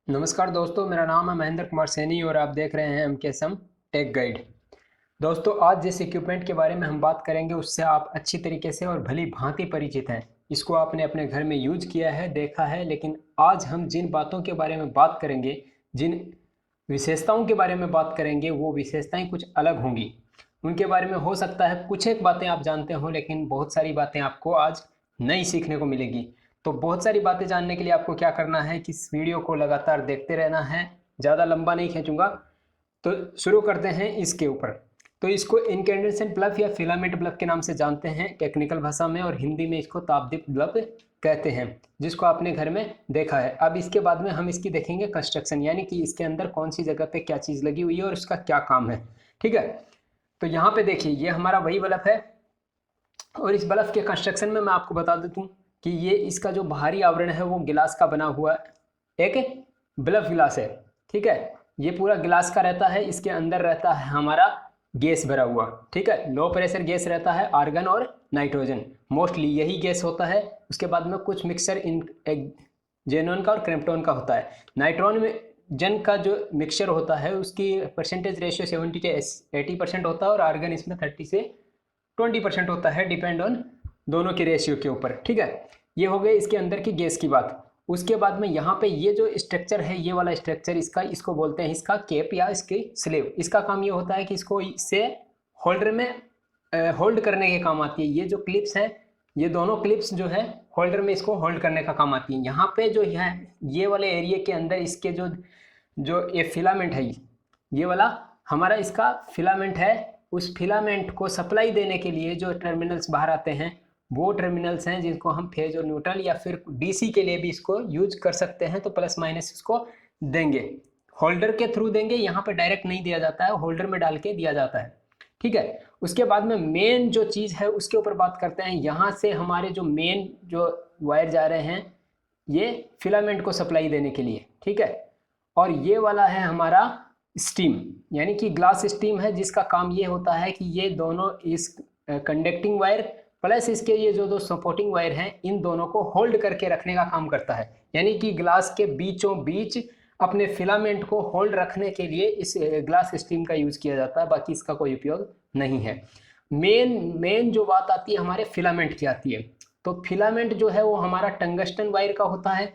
नमस्कार दोस्तों, मेरा नाम है महेंद्र कुमार सैनी और आप देख रहे हैं एम टेक गाइड। दोस्तों, आज जिस इक्विपमेंट के बारे में हम बात करेंगे उससे आप अच्छी तरीके से और भली भांति परिचित हैं। इसको आपने अपने घर में यूज किया है, देखा है, लेकिन आज हम जिन बातों के बारे में बात करेंगे, जिन विशेषताओं के बारे में बात करेंगे, वो विशेषताएं कुछ अलग होंगी। उनके बारे में हो सकता है कुछ एक बातें आप जानते हो, लेकिन बहुत सारी बातें आपको आज नई सीखने को मिलेगी। तो बहुत सारी बातें जानने के लिए आपको क्या करना है कि इस वीडियो को लगातार देखते रहना है। ज़्यादा लंबा नहीं खींचूंगा, तो शुरू करते हैं इसके ऊपर। तो इसको इनकैंडेसेंट बल्ब या फिलामेंट बल्ब के नाम से जानते हैं टेक्निकल भाषा में, और हिंदी में इसको तापदीप बल्ब कहते हैं, जिसको आपने घर में देखा है। अब इसके बाद में हम इसकी देखेंगे कंस्ट्रक्शन, यानी कि इसके अंदर कौन सी जगह पे क्या चीज़ लगी हुई है और इसका क्या काम है। ठीक है, तो यहाँ पे देखिए, ये हमारा वही बल्ब है, और इस बल्ब के कंस्ट्रक्शन में मैं आपको बता देता हूँ कि ये इसका जो बाहरी आवरण है वो गिलास का बना हुआ एक बल्ब गिलास है। ठीक है, ये पूरा गिलास का रहता है। इसके अंदर रहता है हमारा गैस भरा हुआ। ठीक है, लो प्रेशर गैस रहता है, आर्गन और नाइट्रोजन, मोस्टली यही गैस होता है। उसके बाद में कुछ मिक्सचर इन जेनॉन का और क्रिप्टॉन का होता है। नाइट्रॉन में जन का जो मिक्सचर होता है उसकी परसेंटेज रेशियो 70 से 80% होता है, और आर्गन इसमें 30 से 20% होता है, डिपेंड ऑन दोनों के रेशियो के ऊपर। ठीक है, ये हो गई इसके अंदर की गैस की बात। उसके बाद में यहाँ पे ये जो स्ट्रक्चर है, ये वाला स्ट्रक्चर, इसको बोलते हैं इसका कैप या इसकी स्लेव। इसका काम ये होता है कि इसको इससे होल्डर में होल्ड करने के काम आती है। ये जो क्लिप्स हैं, ये दोनों क्लिप्स जो है होल्डर में इसको होल्ड करने का काम आती है। यहाँ पे जो है ये वाले एरिया के अंदर इसके जो जो ये फिलामेंट है, ये वाला हमारा इसका फिलामेंट है। उस फिलामेंट को सप्लाई देने के लिए जो टर्मिनल्स बाहर आते हैं वो टर्मिनल्स हैं जिनको हम फेज और न्यूट्रल या फिर डीसी के लिए भी इसको यूज कर सकते हैं। तो प्लस माइनस इसको देंगे, होल्डर के थ्रू देंगे। यहाँ पे डायरेक्ट नहीं दिया जाता है, होल्डर में डाल के दिया जाता है। ठीक है, उसके बाद में मेन जो चीज़ है उसके ऊपर बात करते हैं। यहाँ से हमारे जो मेन जो वायर जा रहे हैं ये फिलामेंट को सप्लाई देने के लिए। ठीक है, और ये वाला है हमारा स्टीम, यानी कि ग्लास स्टीम है, जिसका काम ये होता है कि ये दोनों इस कंडक्टिंग वायर प्लस इसके ये जो दो सपोर्टिंग वायर हैं, इन दोनों को होल्ड करके रखने का काम करता है। यानी कि ग्लास के बीचों बीच अपने फिलामेंट को होल्ड रखने के लिए इस ग्लास स्टीम का यूज किया जाता है, बाकी इसका कोई उपयोग नहीं है। मेन जो बात आती है हमारे फिलामेंट की आती है। तो फिलामेंट जो है वो हमारा टंगस्टन वायर का होता है,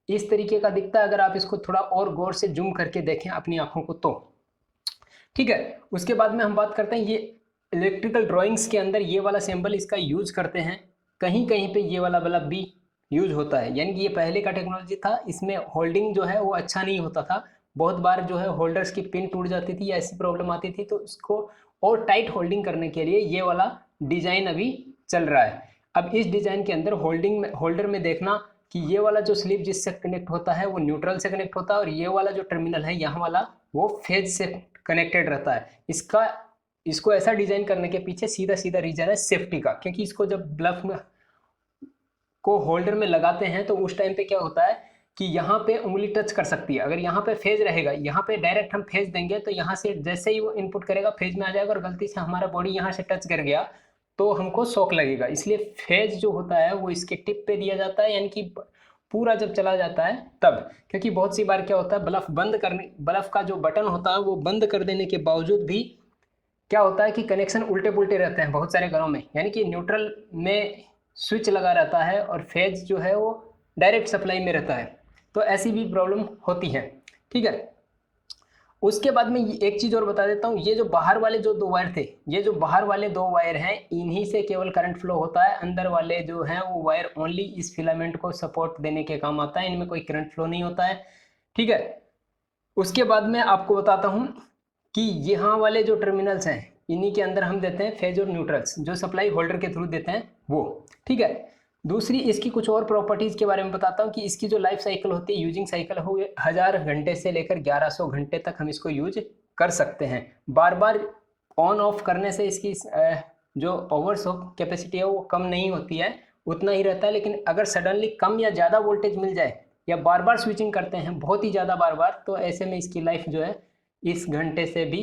इस तरीके का दिखता है अगर आप इसको थोड़ा और गौर से जूम करके देखें अपनी आंखों को तो। ठीक है, उसके बाद में हम बात करते हैं ये इलेक्ट्रिकल ड्राइंग्स के अंदर ये वाला सिंबल इसका यूज करते हैं। कहीं कहीं पे ये वाला बल्ब भी यूज होता है, यानी कि ये पहले का टेक्नोलॉजी था, इसमें होल्डिंग जो है वो अच्छा नहीं होता था। बहुत बार जो है होल्डर्स की पिन टूट जाती थी या ऐसी प्रॉब्लम आती थी, तो इसको और टाइट होल्डिंग करने के लिए ये वाला डिजाइन अभी चल रहा है। अब इस डिजाइन के अंदर होल्डर में देखना कि ये वाला जो स्लिप जिससे कनेक्ट होता है वो न्यूट्रल से कनेक्ट होता है, और ये वाला जो टर्मिनल है यहाँ वाला वो फेज से कनेक्टेड रहता है। इसको ऐसा डिजाइन करने के पीछे सीधा सीधा रीजन है सेफ्टी का, क्योंकि इसको जब बल्ब में को होल्डर में लगाते हैं तो उस टाइम पे क्या होता है कि यहाँ पे उंगली टच कर सकती है। अगर यहाँ पे फेज रहेगा, यहाँ पे डायरेक्ट हम फेज देंगे तो यहाँ से जैसे ही वो इनपुट करेगा फेज में आ जाएगा, और गलती से हमारा बॉडी यहाँ से टच कर गया तो हमको शॉक लगेगा। इसलिए फेज जो होता है वो इसके टिप पे दिया जाता है, यानी कि पूरा जब चला जाता है तब। क्योंकि बहुत सी बार क्या होता है बल्ब का जो बटन होता है वो बंद कर देने के बावजूद भी क्या होता है कि कनेक्शन उल्टे पुल्टे रहते हैं बहुत सारे घरों में, यानी कि न्यूट्रल में स्विच लगा रहता है और फेज जो है वो डायरेक्ट सप्लाई में रहता है। तो ऐसी भी प्रॉब्लम होती है। ठीक है, उसके बाद में एक चीज़ और बता देता हूँ, ये जो बाहर वाले जो दो वायर थे, ये जो बाहर वाले दो वायर हैं, इन्हीं से केवल करंट फ्लो होता है। अंदर वाले जो हैं वो वायर ओनली इस फिलामेंट को सपोर्ट देने के काम आता है, इनमें कोई करंट फ्लो नहीं होता है। ठीक है, उसके बाद में आपको बताता हूँ कि यहाँ वाले जो टर्मिनल्स हैं इन्हीं के अंदर हम देते हैं फेज और न्यूट्रल्स, जो सप्लाई होल्डर के थ्रू देते हैं वो। ठीक है, दूसरी इसकी कुछ और प्रॉपर्टीज़ के बारे में बताता हूँ कि इसकी जो लाइफ साइकिल होती है, यूजिंग साइकिल हो, 1000 घंटे से लेकर 1100 घंटे तक हम इसको यूज कर सकते हैं। बार बार ऑन ऑफ करने से इसकी जो ओवर्स कैपेसिटी है वो कम नहीं होती है, उतना ही रहता है। लेकिन अगर सडनली कम या ज़्यादा वोल्टेज मिल जाए या बार बार स्विचिंग करते हैं बहुत ही ज़्यादा बार, तो ऐसे में इसकी लाइफ जो है इस घंटे से भी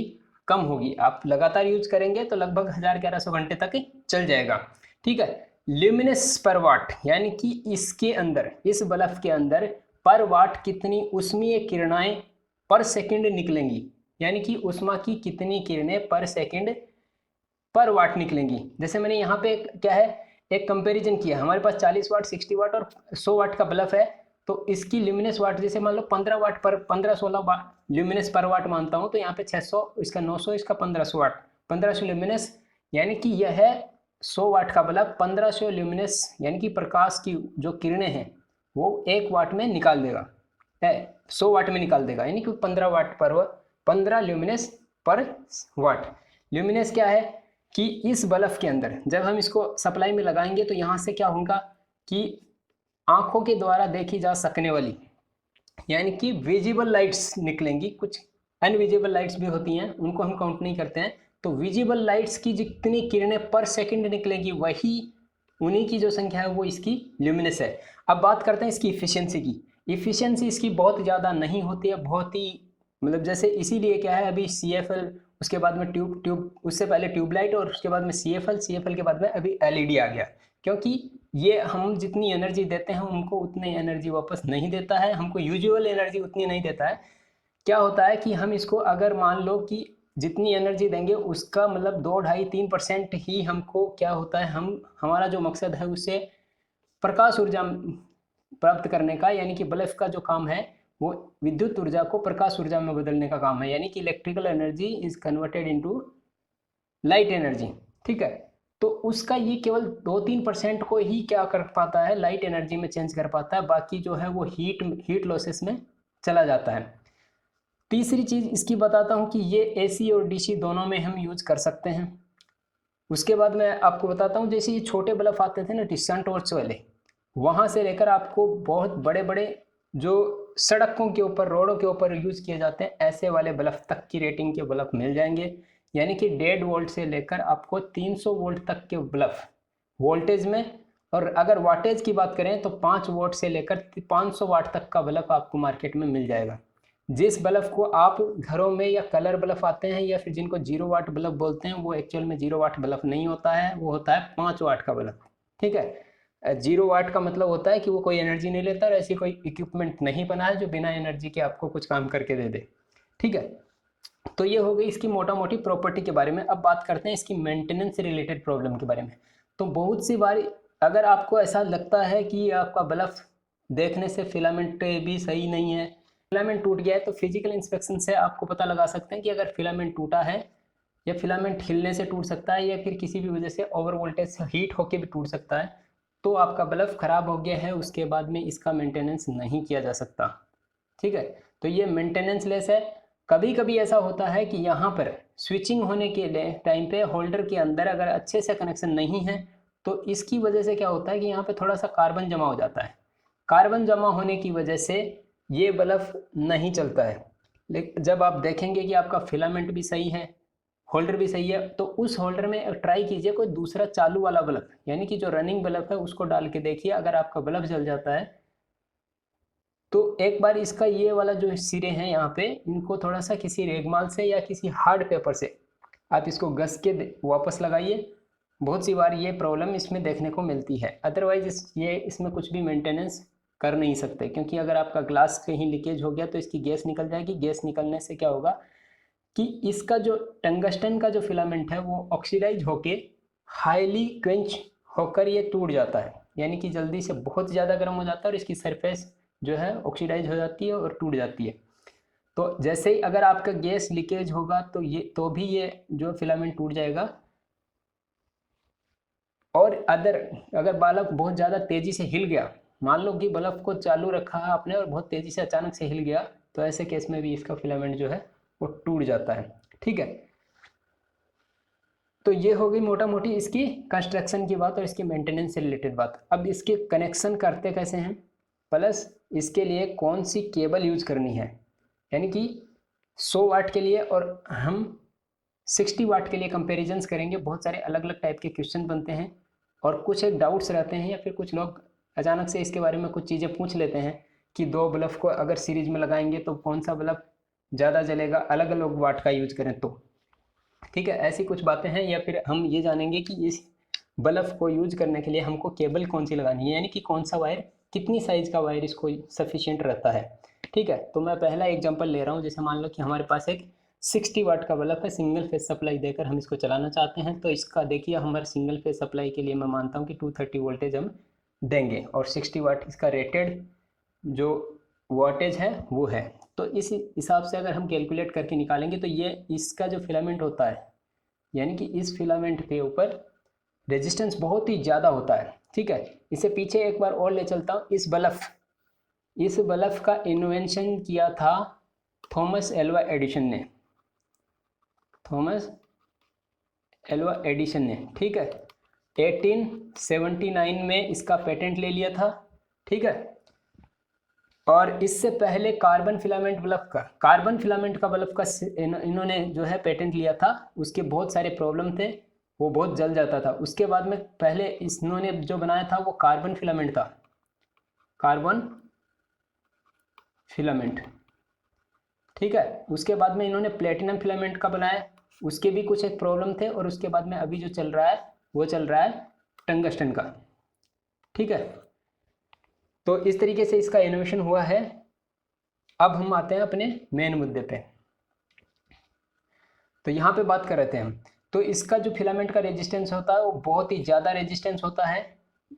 कम होगी। आप लगातार यूज करेंगे तो लगभग 1000-1100 घंटे तक चल जाएगा। ठीक है, ल्यूमिनस पर वाट, यानी कि इसके अंदर, इस बल्ब के अंदर पर वाट कितनी ऊष्मीय किरणें पर सेकंड निकलेंगी, यानी कि ऊष्मा की कितनी किरणें पर सेकंड पर वाट निकलेंगी। जैसे मैंने यहाँ पे क्या है, एक कंपैरिजन किया, हमारे पास 40 वाट, 60 वाट और 100 वाट का बल्ब है, तो इसकी ल्यूमिनस वाट जैसे मान लो 15 वाट पर 15-16 वाट ल्यूमिनस पर वाट मानता हूँ, तो यहाँ पे 600, इसका 900, इसका 1500 वाट, 1500 ल्यूमिनस, यानी कि यह है 100 वाट का बल्ब 1500 ल्यूमिनस यानी कि प्रकाश की जो किरणें हैं वो 1 वाट में निकाल देगा, 100 वाट में निकाल देगा, यानी कि 15 वाट पर 15 ल्यूमिनस पर वाट। ल्यूमिनस क्या है कि इस बल्ब के अंदर जब हम इसको सप्लाई में लगाएंगे तो यहाँ से क्या होगा कि आंखों के द्वारा देखी जा सकने वाली यानी कि विजिबल लाइट्स निकलेंगी, कुछ अनविजिबल लाइट्स भी होती हैं, उनको हम काउंट नहीं करते हैं। तो विजिबल लाइट्स की जितनी किरणें पर सेकंड निकलेंगी वही उन्हीं की जो संख्या है वो इसकी ल्यूमिनस है। अब बात करते हैं इसकी इफिशियंसी की। इफिशियंसी इसकी बहुत ज़्यादा नहीं होती है, बहुत ही मतलब जैसे इसीलिए क्या है अभी CFL, उसके बाद में ट्यूब उससे पहले ट्यूबलाइट और उसके बाद में CFL के बाद में अभी LED आ गया, क्योंकि ये हम जितनी एनर्जी देते हैं उनको उतनी एनर्जी वापस नहीं देता है, हमको यूजुअल एनर्जी उतनी नहीं देता है। क्या होता है कि हम इसको अगर मान लो कि जितनी एनर्जी देंगे उसका मतलब 2-2.5-3% ही हमको क्या होता है, हमारा जो मकसद है उससे प्रकाश ऊर्जा प्राप्त करने का, यानी कि बल्ब का जो काम है वो विद्युत ऊर्जा को प्रकाश ऊर्जा में बदलने का काम है, यानी कि electrical energy is converted into light energy. ठीक है, तो उसका ये केवल 2-3% को ही क्या कर पाता है, लाइट एनर्जी में चेंज कर पाता है, बाकी जो है वो हीट लॉसेस में चला जाता है। तीसरी चीज़ इसकी बताता हूँ कि ये AC और DC दोनों में हम यूज कर सकते हैं। उसके बाद मैं आपको बताता हूँ, जैसे ये छोटे बल्ब आते थे ना टिस्सन टॉर्च वाले, वहाँ से लेकर आपको बहुत बड़े बड़े जो सड़कों के ऊपर, रोडों के ऊपर यूज किए जाते हैं ऐसे वाले बल्ब तक की रेटिंग के बल्ब मिल जाएंगे, यानी कि 1.5 वोल्ट से लेकर आपको 300 वोल्ट तक के बल्ब वोल्टेज में। और अगर वाटेज की बात करें तो 5 वोल्ट से लेकर 500 वाट तक का बल्ब आपको मार्केट में मिल जाएगा। जिस बल्ब को आप घरों में या कलर बल्ब आते हैं या फिर जिनको 0 वाट बल्ब बोलते हैं, वो एक्चुअल में 0 वाट बल्ब नहीं होता है, वो होता है 5 वाट का बल्ब। ठीक है, 0 वाट का मतलब होता है कि वो कोई एनर्जी नहीं लेता और ऐसी कोई इक्विपमेंट नहीं बना है जो बिना एनर्जी के आपको कुछ काम करके दे दे। ठीक है, तो ये हो गई इसकी मोटा मोटी प्रॉपर्टी के बारे में। अब बात करते हैं इसकी मेंटेनेंस से रिलेटेड प्रॉब्लम के बारे में। तो बहुत सी बार अगर आपको ऐसा लगता है कि आपका बल्ब देखने से फिलामेंट भी सही नहीं है, फिलामेंट टूट गया है, तो फिजिकल इंस्पेक्शन से आपको पता लगा सकते हैं कि अगर फिलामेंट टूटा है या फिलामेंट हिलने से टूट सकता है या फिर किसी भी वजह से ओवर वोल्टेज से हीट होकर भी टूट सकता है, तो आपका बल्ब खराब हो गया है, उसके बाद में इसका मेंटेनेंस नहीं किया जा सकता। ठीक है, तो ये मेंटेनेंस लेस है। कभी कभी ऐसा होता है कि यहाँ पर स्विचिंग होने के लिए टाइम पे होल्डर के अंदर अगर अच्छे से कनेक्शन नहीं है तो इसकी वजह से क्या होता है कि यहाँ पे थोड़ा सा कार्बन जमा हो जाता है। कार्बन जमा होने की वजह से ये बल्ब नहीं चलता है। लेकिन जब आप देखेंगे कि आपका फिलामेंट भी सही है, होल्डर भी सही है, तो उस होल्डर में ट्राई कीजिए कोई दूसरा चालू वाला बल्ब, यानी कि जो रनिंग बल्ब है उसको डाल के देखिए, अगर आपका बल्ब जल जाता है तो एक बार इसका ये वाला जो सिरे हैं यहाँ पे, इनको थोड़ा सा किसी रेगमाल से या किसी हार्ड पेपर से आप इसको घस के वापस लगाइए। बहुत सी बार ये प्रॉब्लम इसमें देखने को मिलती है, अदरवाइज ये इसमें कुछ भी मेंटेनेंस कर नहीं सकते, क्योंकि अगर आपका ग्लास कहीं लीकेज हो गया तो इसकी गैस निकल जाएगी। गैस निकलने से क्या होगा कि इसका जो टंगस्टन का जो फिलामेंट है वो ऑक्सीडाइज होके हाईली क्वेंच होकर ये टूट जाता है, यानी कि जल्दी से बहुत ज़्यादा गर्म हो जाता है और इसकी सरफेस जो है ऑक्सीडाइज हो जाती है और टूट जाती है। तो जैसे ही अगर आपका गैस लीकेज होगा तो भी ये जो फिलामेंट टूट जाएगा। और अगर बल्ब बहुत ज़्यादा तेज़ी से हिल गया, मान लो कि बल्ब को चालू रखा है आपने और बहुत तेज़ी से अचानक से हिल गया, तो ऐसे केस में भी इसका फिलामेंट जो है वो टूट जाता है। ठीक है, तो ये हो गई मोटा मोटी इसकी कंस्ट्रक्शन की बात और इसकी मेंटेनेंस से रिलेटेड बात। अब इसके कनेक्शन करते कैसे हैं, प्लस इसके लिए कौन सी केबल यूज करनी है, यानी कि 100 वाट के लिए और हम 60 वाट के लिए कंपेरिजन्स करेंगे। बहुत सारे अलग अलग टाइप के क्वेश्चन बनते हैं और कुछ एक डाउट्स रहते हैं या फिर कुछ लोग अचानक से इसके बारे में कुछ चीज़ें पूछ लेते हैं कि 2 बल्ब को अगर सीरीज में लगाएंगे तो कौन सा बल्ब ज़्यादा जलेगा, अलग अलग वाट का यूज करें तो। ठीक है, ऐसी कुछ बातें हैं। या फिर हम ये जानेंगे कि इस बल्ब को यूज करने के लिए हमको केबल कौन सी लगानी है, यानी कि कौन सा वायर कितनी साइज़ का वायर इसको सफिशिएंट रहता है। ठीक है, तो मैं पहला एग्जांपल ले रहा हूँ। जैसे मान लो कि हमारे पास एक 60 वाट का बल्ब है, सिंगल फेज सप्लाई देकर हम इसको चलाना चाहते हैं। तो इसका देखिए हमारे सिंगल फेज सप्लाई के लिए मैं मानता हूँ कि 230 वोल्टेज हम देंगे और 60 वाट इसका रेटेड जो वाटेज है वो है। तो इस हिसाब से अगर हम कैलकुलेट करके निकालेंगे तो ये इसका जो फिलामेंट होता है, यानी कि इस फिलामेंट के ऊपर रेजिस्टेंस बहुत ही ज़्यादा होता है। ठीक है, इसे पीछे एक बार और ले चलता हूँ। इस बल्ब का इन्वेंशन किया था थॉमस एल्वा एडिसन ने। थॉमस एल्वा एडिसन ने, ठीक है, 1879 में इसका पेटेंट ले लिया था। ठीक है, और इससे पहले कार्बन फिलामेंट बल्ब का इन्होंने जो है पेटेंट लिया था। उसके बहुत सारे प्रॉब्लम थे, वो बहुत जल जाता था। उसके बाद में पहले इन्होंने जो बनाया था वो कार्बन फिलामेंट था, कार्बन फिलामेंट। ठीक है, उसके बाद में इन्होंने प्लेटिनम फिलामेंट का बनाया, उसके भी कुछ एक प्रॉब्लम थे। और उसके बाद में अभी जो चल रहा है वो चल रहा है टंगस्टन का। ठीक है, तो इस तरीके से इसका इनोवेशन हुआ है। अब हम आते हैं अपने मेन मुद्दे पे। तो यहाँ पे बात कर रहे थे हम, तो इसका जो फिलामेंट का रेजिस्टेंस होता है वो बहुत ही ज़्यादा रेजिस्टेंस होता है,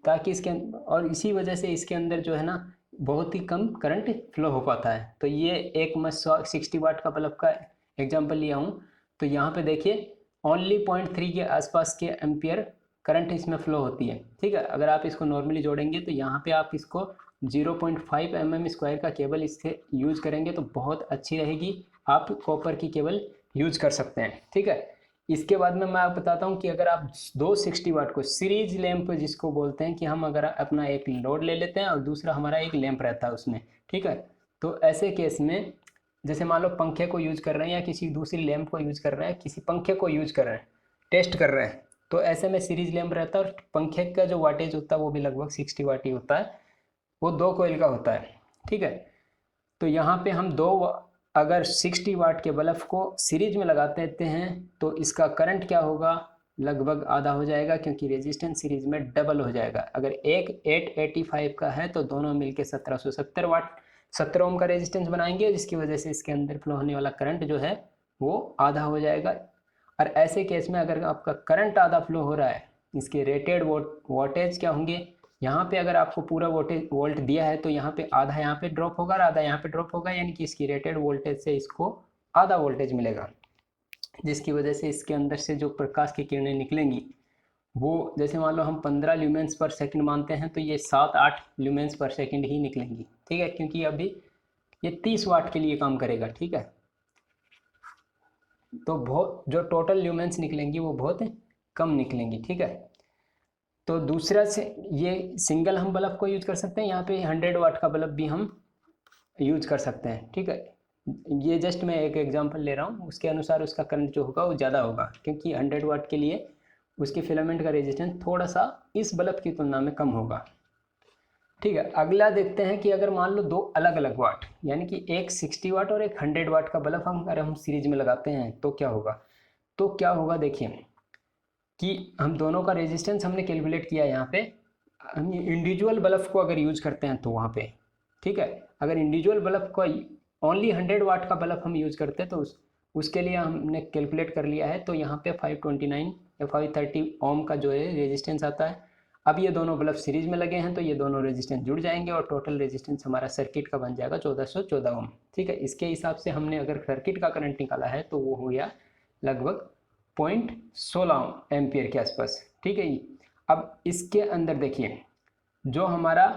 ताकि इसके और इसी वजह से इसके अंदर जो है ना बहुत ही कम करंट फ्लो हो पाता है। तो ये एक मैं 60 वाट का बल्ब का एग्जांपल लिया हूँ। तो यहाँ पे देखिए ओनली 0.3 के आसपास के एम्पियर करंट इसमें फ्लो होती है। ठीक है, अगर आप इसको नॉर्मली जोड़ेंगे तो यहाँ पे आप इसको 0.5 mm स्क्वायर का केबल इससे यूज करेंगे तो बहुत अच्छी रहेगी। आप कॉपर की केबल यूज कर सकते हैं। ठीक है, इसके बाद में मैं आपको बताता हूँ कि अगर आप दो 60 वाट को सीरीज लैंप जिसको बोलते हैं, कि हम अगर अपना एक लोड ले लेते हैं और दूसरा हमारा एक लैंप रहता है उसमें। ठीक है, तो ऐसे केस में जैसे मान लो पंखे को यूज कर रहे हैं या किसी दूसरी लैंप को यूज कर रहे हैं, किसी पंखे को यूज कर रहे हैं, टेस्ट कर रहे हैं, तो ऐसे में सीरीज लैंप रहता है और पंखे का जो वाटेज होता है वो भी लगभग 60 वाट ही होता है, वो 2 कोयल का होता है। ठीक है, तो यहाँ पे हम अगर 60 वाट के बल्ब को सीरीज में लगा देते हैं तो इसका करंट क्या होगा, लगभग आधा हो जाएगा, क्योंकि रेजिस्टेंस सीरीज में डबल हो जाएगा। अगर एक 885 का है तो दोनों मिलके 1770 वाट 17 ओम का रेजिस्टेंस बनाएंगे, जिसकी वजह से इसके अंदर फ्लो होने वाला करंट जो है वो आधा हो जाएगा। और ऐसे केस में अगर आपका करंट आधा फ्लो हो रहा है, इसके रेटेड वोल्टेज क्या होंगे, यहाँ पे अगर आपको पूरा वोल्ट दिया है तो यहाँ पे आधा यहाँ पे ड्रॉप होगा और आधा यहाँ पे ड्रॉप होगा, यानी कि इसकी रेटेड वोल्टेज से इसको आधा वोल्टेज मिलेगा, जिसकी वजह से इसके अंदर से जो प्रकाश की किरणें निकलेंगी वो जैसे मान लो हम 15 ल्यूमेंस पर सेकंड मानते हैं तो ये 7-8 ल्यूमेंस पर सेकंड ही निकलेंगी। ठीक है, क्योंकि अभी ये 30 वाट के लिए काम करेगा। ठीक है, तो बहुत जो टोटल ल्यूमेंस निकलेंगी वो बहुत कम निकलेंगी। ठीक है, तो दूसरा से ये सिंगल हम बल्ब को यूज कर सकते हैं, यहाँ पे 100 वाट का बल्ब भी हम यूज कर सकते हैं। ठीक है, ये जस्ट मैं एक एग्जांपल ले रहा हूँ, उसके अनुसार उसका करंट जो होगा वो ज़्यादा होगा, क्योंकि 100 वाट के लिए उसके फिलामेंट का रेजिस्टेंस थोड़ा सा इस बल्ब की तुलना में कम होगा। ठीक है, अगला देखते हैं कि अगर मान लो दो अलग अलग वाट, यानी कि एक 60 वाट और एक 100 वाट का बल्ब अगर हम सीरीज में लगाते हैं तो क्या होगा, देखिए कि हम दोनों का रेजिस्टेंस हमने कैलकुलेट किया यहाँ पे। हम इंडिविजुअल बल्ब को अगर यूज करते हैं तो वहाँ पे, ठीक है, अगर इंडिविजुअल बल्ब को ओनली 100 वाट का बल्ब हम यूज करते हैं तो उसके लिए हमने कैलकुलेट कर लिया है। तो यहाँ पे 529 या 530 ओम का जो है रेजिस्टेंस आता है। अब ये दोनों बल्ब सीरीज में लगे हैं तो ये दोनों रेजिस्टेंस जुड़ जाएंगे और टोटल रेजिस्टेंस हमारा सर्किट का बन जाएगा 1414 ओम। ठीक है, इसके हिसाब से हमने अगर सर्किट का करंट निकाला है तो वो हो गया लगभग 0.16 एम्पियर के आसपास। ठीक है, अब इसके अंदर देखिए जो हमारा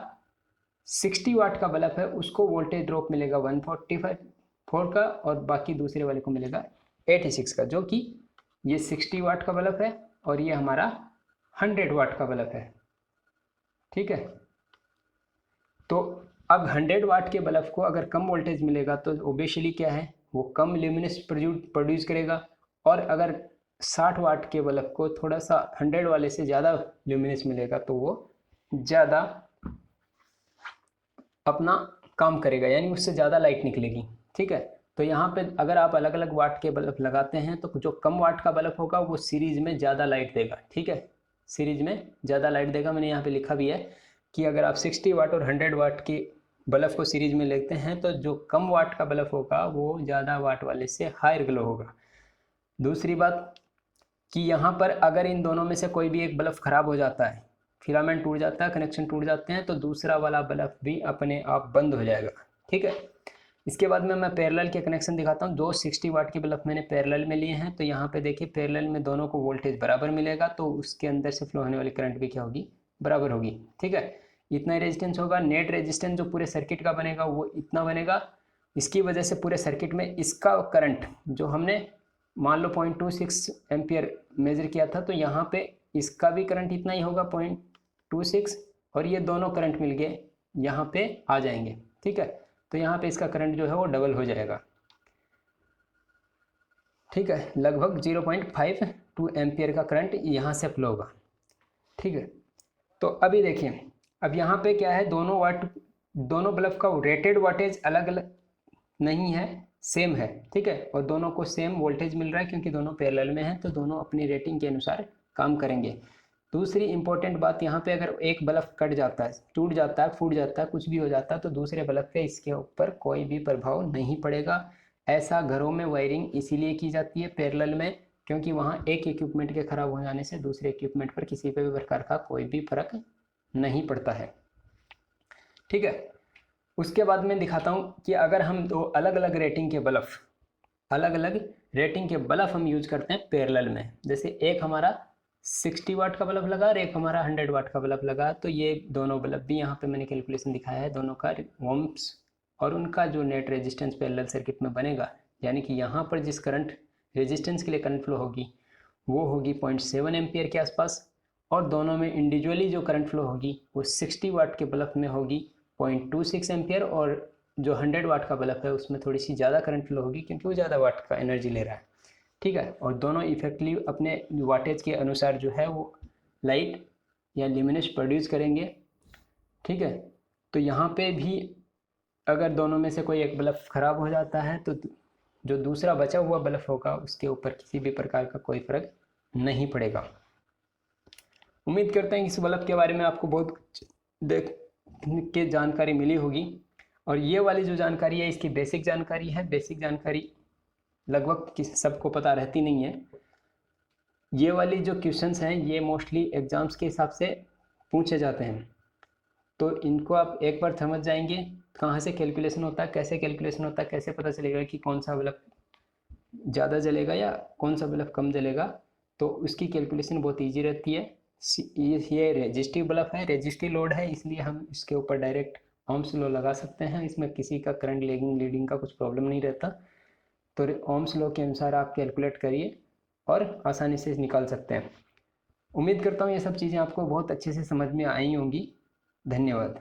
60 वाट का बल्ब है उसको वोल्टेज ड्रॉप मिलेगा 144 का और बाकी दूसरे वाले को मिलेगा 86 का, जो कि ये 60 वाट का बल्ब है और ये हमारा 100 वाट का बल्ब है। ठीक है, तो अब 100 वाट के बल्ब को अगर कम वोल्टेज मिलेगा तो ओबियसली क्या है, वो कम ल्यूमिनस प्रोड्यूस करेगा। और अगर 60 वाट के बल्ब को थोड़ा सा 100 वाले से ज़्यादा ल्यूमिनस मिलेगा तो वो ज़्यादा अपना काम करेगा, यानी उससे ज़्यादा लाइट निकलेगी। ठीक है, तो यहाँ पे अगर आप अलग अलग वाट के बल्ब लगाते हैं तो जो कम वाट का बल्ब होगा वो सीरीज में ज़्यादा लाइट देगा। ठीक है, सीरीज में ज़्यादा लाइट देगा, मैंने यहाँ पे लिखा भी है। कि अगर आप 60 वाट और 100 वाट की बल्ब को सीरीज में लेते हैं तो जो कम वाट का बल्ब होगा वो ज़्यादा वाट वाले से हायर ग्लो होगा। दूसरी बात कि यहाँ पर अगर इन दोनों में से कोई भी एक बल्ब ख़राब हो जाता है, फिलामेंट टूट जाता है, कनेक्शन टूट जाते हैं, तो दूसरा वाला बल्ब भी अपने आप बंद हो जाएगा। ठीक है। इसके बाद में मैं पैरेलल के कनेक्शन दिखाता हूँ। दो 60 वाट के बल्ब मैंने पैरेलल में लिए हैं, तो यहाँ पे देखिए पैरेलल में दोनों को वोल्टेज बराबर मिलेगा, तो उसके अंदर से फ्लो होने वाली करंट भी क्या होगी, बराबर होगी। ठीक है। इतना ही रेजिस्टेंस होगा। नेट रेजिस्टेंस जो पूरे सर्किट का बनेगा वो इतना बनेगा। इसकी वजह से पूरे सर्किट में इसका करंट जो हमने मान लो 0.26 एम्पियर मेजर किया था, तो यहाँ पे इसका भी करंट इतना ही होगा 0.26, और ये दोनों करंट मिल गए यहाँ पे आ जाएंगे। ठीक है। तो यहाँ पे इसका करंट जो है वो डबल हो जाएगा। ठीक है। लगभग 0.52 एम्पियर का करंट यहाँ से फ्लो होगा। ठीक है। तो अभी देखिए, अब यहाँ पे क्या है, दोनों बल्ब का रेटेड वाटेज अलग अलग नहीं है, सेम है। ठीक है। और दोनों को सेम वोल्टेज मिल रहा है क्योंकि दोनों पैरेलल में हैं, तो दोनों अपनी रेटिंग के अनुसार काम करेंगे। दूसरी इंपॉर्टेंट बात, यहाँ पे अगर एक बल्ब कट जाता है, टूट जाता है, फूट जाता है, कुछ भी हो जाता है, तो दूसरे बल्ब पे इसके ऊपर कोई भी प्रभाव नहीं पड़ेगा। ऐसा घरों में वायरिंग इसीलिए की जाती है पैरेलल में, क्योंकि वहाँ एक इक्विपमेंट के खराब हो जाने से दूसरे इक्विपमेंट पर किसी भी प्रकार का कोई भी फर्क नहीं पड़ता है। ठीक है। उसके बाद मैं दिखाता हूँ कि अगर हम दो अलग अलग रेटिंग के बल्ब हम यूज करते हैं पैरेलल में, जैसे एक हमारा 60 वाट का बल्ब लगा और एक हमारा 100 वाट का बल्ब लगा, तो ये दोनों बल्ब भी यहाँ पे मैंने कैलकुलेशन दिखाया है, दोनों का ओम्स और उनका जो नेट रेजिस्टेंस पैरेलल सर्किट में बनेगा, यानी कि यहाँ पर जिस करंट रेजिस्टेंस के लिए करंट फ्लो होगी वो होगी 0.7 एम्पियर के आसपास, और दोनों में इंडिविजुअली जो करंट फ्लो होगी वो 60 वाट के बल्ब में होगी 0.26 एम्पियर, और जो 100 वाट का बल्ब है उसमें थोड़ी सी ज़्यादा करंट फ्लो होगी क्योंकि वो ज़्यादा वाट का एनर्जी ले रहा है। ठीक है। और दोनों इफेक्टिवली अपने वाटेज के अनुसार जो है वो लाइट या ल्यूमिनेस प्रोड्यूस करेंगे। ठीक है। तो यहाँ पे भी अगर दोनों में से कोई एक बल्ब ख़राब हो जाता है तो जो दूसरा बचा हुआ बल्ब होगा उसके ऊपर किसी भी प्रकार का कोई फर्क नहीं पड़ेगा। उम्मीद करते हैं कि इस बल्ब के बारे में आपको बहुत देख के जानकारी मिली होगी, और ये वाली जो जानकारी है इसकी बेसिक जानकारी है। बेसिक जानकारी लगभग सबको पता रहती नहीं है। ये वाली जो क्वेश्चंस हैं ये मोस्टली एग्जाम्स के हिसाब से पूछे जाते हैं, तो इनको आप एक बार समझ जाएंगे कहाँ से कैलकुलेशन होता है, कैसे कैलकुलेशन होता है, कैसे पता चलेगा कि कौन सा बल्ब ज़्यादा जलेगा या कौन सा बल्ब कम जलेगा, तो उसकी कैलकुलेशन बहुत ईजी रहती है। ये रेजिस्टिव बल्ब है, रेजिस्टिव लोड है, इसलिए हम इसके ऊपर डायरेक्ट ओम्स लॉ लगा सकते हैं। इसमें किसी का करंट लेगिंग लीडिंग का कुछ प्रॉब्लम नहीं रहता, तो ओम्स लॉ के अनुसार आप कैलकुलेट करिए और आसानी से निकाल सकते हैं। उम्मीद करता हूँ ये सब चीज़ें आपको बहुत अच्छे से समझ में आई होंगी। धन्यवाद।